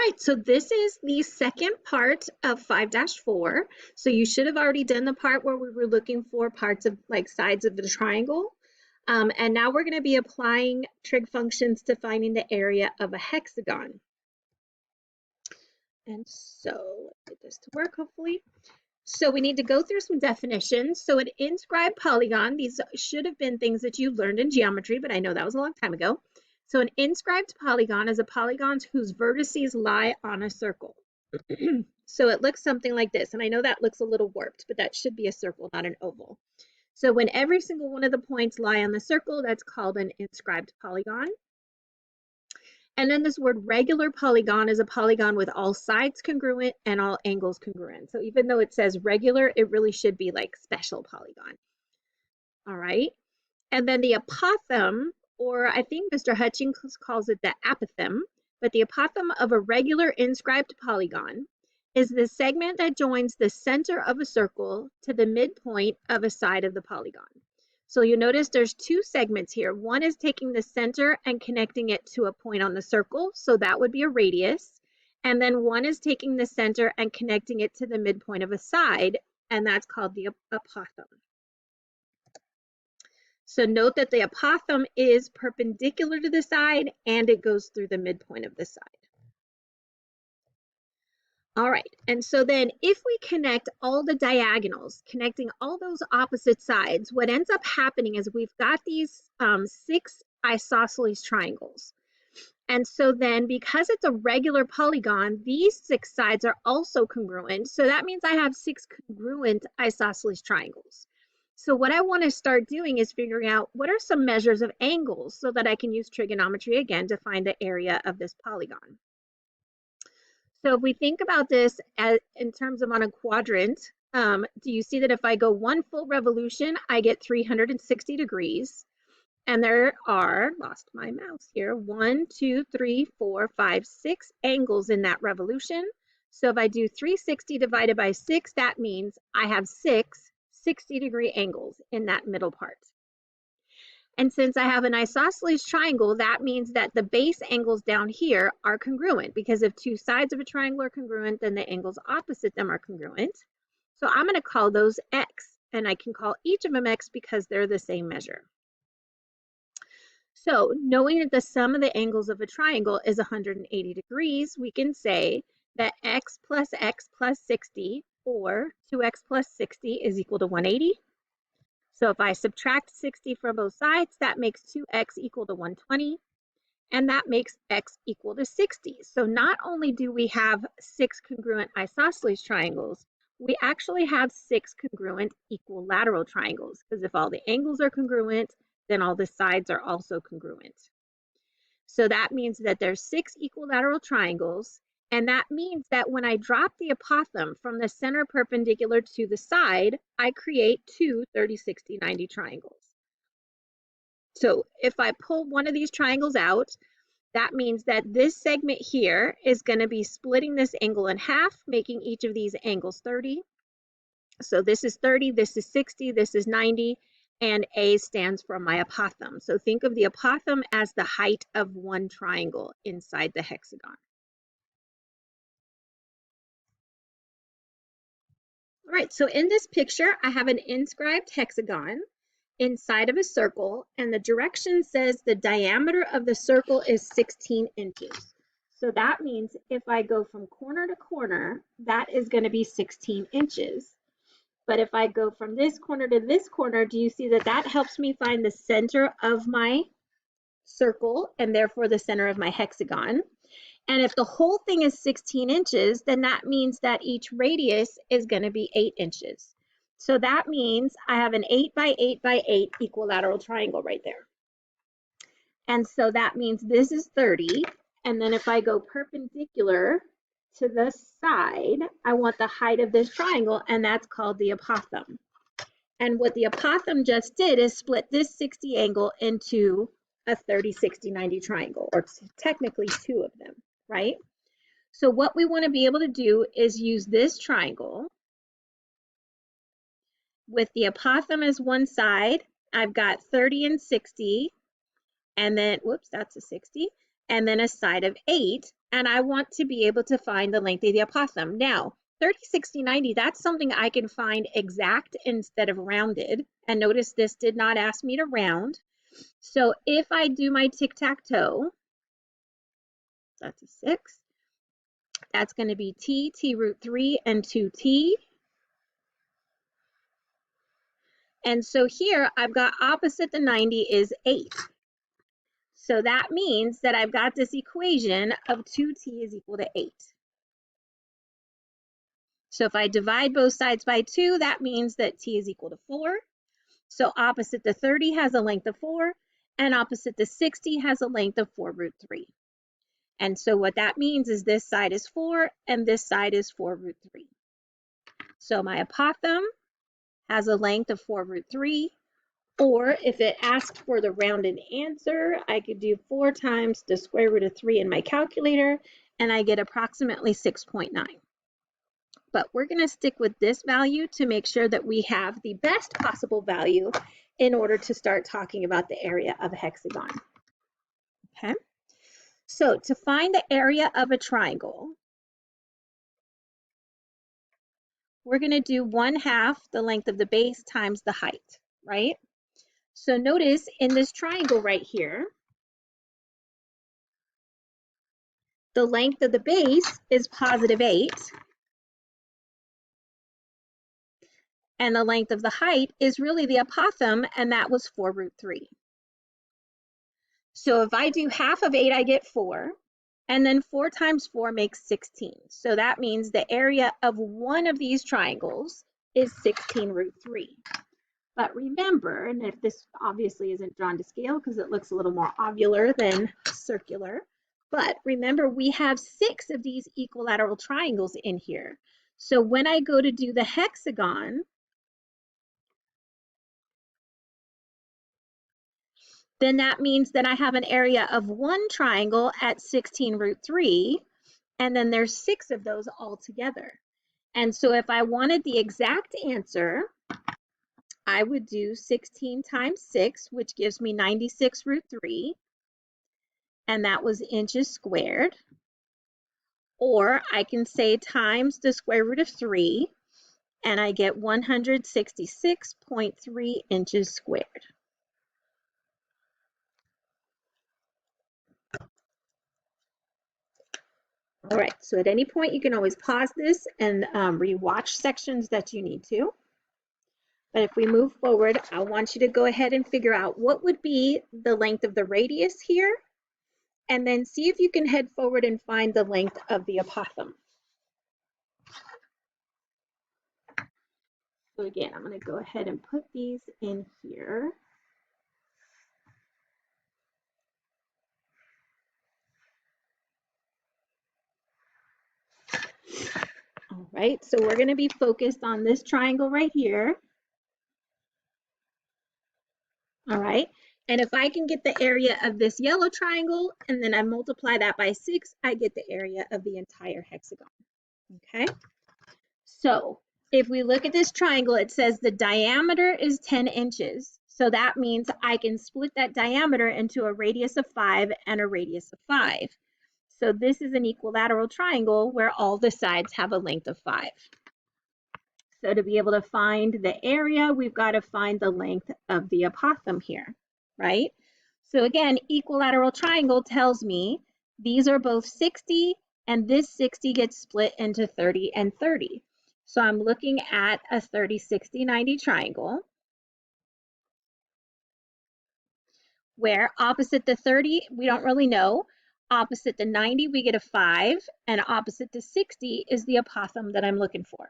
right, so this is the second part of 5-4. So you should have already done the part where we were looking for parts of like sides of the triangle. And now we're going to be applying trig functions to finding the area of a hexagon. And so let's get this to work, hopefully. So we need to go through some definitions. So an inscribed polygon, these should have been things that you learned in geometry, but I know that was a long time ago. So an inscribed polygon is a polygon whose vertices lie on a circle. So it looks something like this. And I know that looks a little warped, but that should be a circle, not an oval. So when every single one of the points lie on the circle, that's called an inscribed polygon. And then this word regular polygon is a polygon with all sides congruent and all angles congruent. So even though it says regular, it really should be like special polygon. All right. And then the apothem, or I think Mr. Hutchins calls it the apothem, but the apothem of a regular inscribed polygon is the segment that joins the center of a circle to the midpoint of a side of the polygon. So you notice there's two segments here. One is taking the center and connecting it to a point on the circle, so that would be a radius. And then one is taking the center and connecting it to the midpoint of a side, and that's called the apothem. So note that the apothem is perpendicular to the side and it goes through the midpoint of the side. All right, and so then if we connect all the diagonals, connecting all those opposite sides, what ends up happening is we've got these 6 isosceles triangles. And so then because it's a regular polygon, these 6 sides are also congruent. So that means I have 6 congruent isosceles triangles. So what I want to start doing is figuring out what are some measures of angles so that I can use trigonometry again to find the area of this polygon. So if we think about this in terms of on a quadrant, do you see that if I go 1 full revolution, I get 360 degrees? And there are, lost my mouse here, 1, 2, 3, 4, 5, 6 angles in that revolution. So if I do 360 divided by 6, that means I have 6 60-degree angles in that middle part. And since I have an isosceles triangle, that means that the base angles down here are congruent, because if 2 sides of a triangle are congruent, then the angles opposite them are congruent. So I'm going to call those x, and I can call each of them x because they're the same measure. So knowing that the sum of the angles of a triangle is 180 degrees, we can say that x plus 60, or 2x plus 60 is equal to 180. So if I subtract 60 from both sides, that makes 2x equal to 120, and that makes x equal to 60. So not only do we have 6 congruent isosceles triangles, we actually have 6 congruent equilateral triangles, because if all the angles are congruent, then all the sides are also congruent. So that means that there's 6 equilateral triangles, and that means that when I drop the apothem from the center perpendicular to the side, I create 2 30, 60, 90 triangles. So if I pull one of these triangles out, that means that this segment here is going to be splitting this angle in half, making each of these angles 30. So this is 30, this is 60, this is 90, and A stands for my apothem. So think of the apothem as the height of one triangle inside the hexagon. All right, so in this picture, I have an inscribed hexagon inside of a circle, and the direction says the diameter of the circle is 16 inches. So that means if I go from corner to corner, that is going to be 16 inches. But if I go from this corner to this corner, do you see that that helps me find the center of my circle and therefore the center of my hexagon? And if the whole thing is 16 inches, then that means that each radius is going to be 8 inches. So that means I have an 8 by 8 by 8 equilateral triangle right there. And so that means this is 30. And then if I go perpendicular to the side, I want the height of this triangle, and that's called the apothem. And what the apothem just did is split this 60 angle into a 30, 60, 90 triangle, or technically 2 of them, right? So what we want to be able to do is use this triangle with the apothem as one side. I've got 30 and 60, and then, whoops, that's a 60. and then a side of 8, and I want to be able to find the length of the apothem. Now, 30, 60, 90, that's something I can find exact instead of rounded. And notice this did not ask me to round. So if I do my tic-tac-toe, that's a 6. That's going to be t root 3, and 2t. And so here I've got opposite the 90 is 8. So that means that I've got this equation of 2t is equal to 8. So if I divide both sides by 2, that means that t is equal to 4. So opposite the 30 has a length of 4, and opposite the 60 has a length of 4 root 3. And so what that means is this side is 4, and this side is 4 root 3. So my apothem has a length of 4 root 3, or if it asked for the rounded answer, I could do 4 times the square root of 3 in my calculator, and I get approximately 6.9. But we're going to stick with this value to make sure that we have the best possible value in order to start talking about the area of a hexagon. Okay, so to find the area of a triangle, we're going to do 1/2 the length of the base times the height, right? So notice in this triangle right here, the length of the base is +8, and the length of the height is really the apothem, and that was 4 root 3. So if I do 1/2 of 8, I get 4, and then 4 times 4 makes 16. So that means the area of one of these triangles is 16 root 3. But remember, and if this obviously isn't drawn to scale because it looks a little more ovular than circular, but remember we have 6 of these equilateral triangles in here. So when I go to do the hexagon, then that means that I have an area of one triangle at 16 root 3, and then there's 6 of those all together. And so if I wanted the exact answer, I would do 16 times 6, which gives me 96 root 3, and that was inches squared. Or I can say times the square root of 3, and I get 166.3 inches squared. All right, so at any point you can always pause this and rewatch sections that you need to. But if we move forward, I want you to go ahead and figure out what would be the length of the radius here, and then see if you can head forward and find the length of the apothem. So again, I'm going to go ahead and put these in here. All right, so we're going to be focused on this triangle right here. All right, and if I can get the area of this yellow triangle and then I multiply that by 6, I get the area of the entire hexagon. Okay, so if we look at this triangle, it says the diameter is 10 inches. So that means I can split that diameter into a radius of 5 and a radius of 5. So this is an equilateral triangle where all the sides have a length of 5. So to be able to find the area, we've got to find the length of the apothem here, right? So again, equilateral triangle tells me these are both 60, and this 60 gets split into 30 and 30. So I'm looking at a 30, 60, 90 triangle where opposite the 30, we don't really know. Opposite the 90, we get a 5, and opposite the 60 is the apothem that I'm looking for.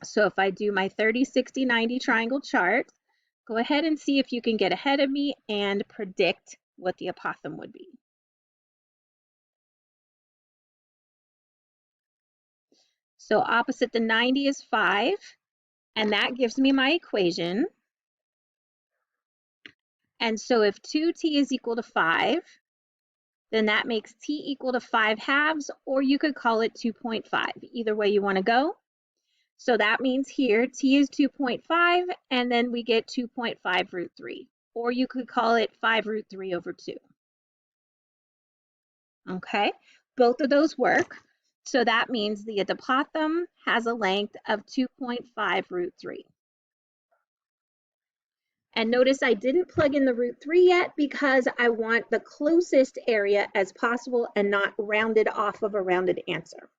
So if I do my 30, 60, 90 triangle chart, go ahead and see if you can get ahead of me and predict what the apothem would be. So opposite the 90 is 5, and that gives me my equation. And so if 2t is equal to 5, then that makes t equal to 5/2, or you could call it 2.5, either way you want to go. So that means here t is 2.5, and then we get 2.5 root 3, or you could call it 5 root 3 over 2. Okay, both of those work. So that means the adipothem has a length of 2.5 root 3. And notice I didn't plug in the root 3 yet because I want the closest area as possible and not rounded off of a rounded answer.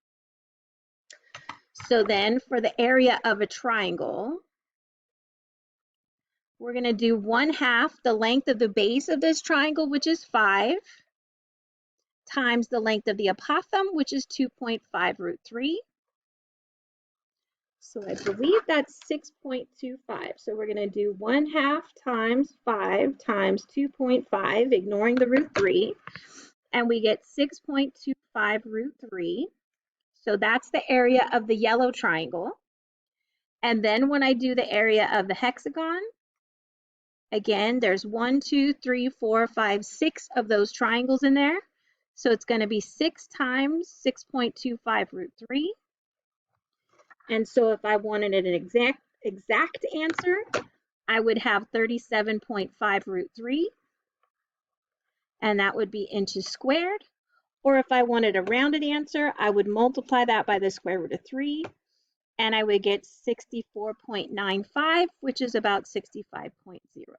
So then for the area of a triangle, we're going to do 1/2 the length of the base of this triangle, which is 5, times the length of the apothem, which is 2.5 root 3. So I believe that's 6.25. So we're going to do 1/2 times 5 times 2.5, ignoring the root 3, and we get 6.25 root 3. So that's the area of the yellow triangle. And then when I do the area of the hexagon, again, there's 1, 2, 3, 4, 5, 6 of those triangles in there. So it's going to be 6 times 6.25 root 3. And so if I wanted an exact answer, I would have 37.5 root 3, and that would be inches squared. Or if I wanted a rounded answer, I would multiply that by the square root of 3, and I would get 64.95, which is about 65.0.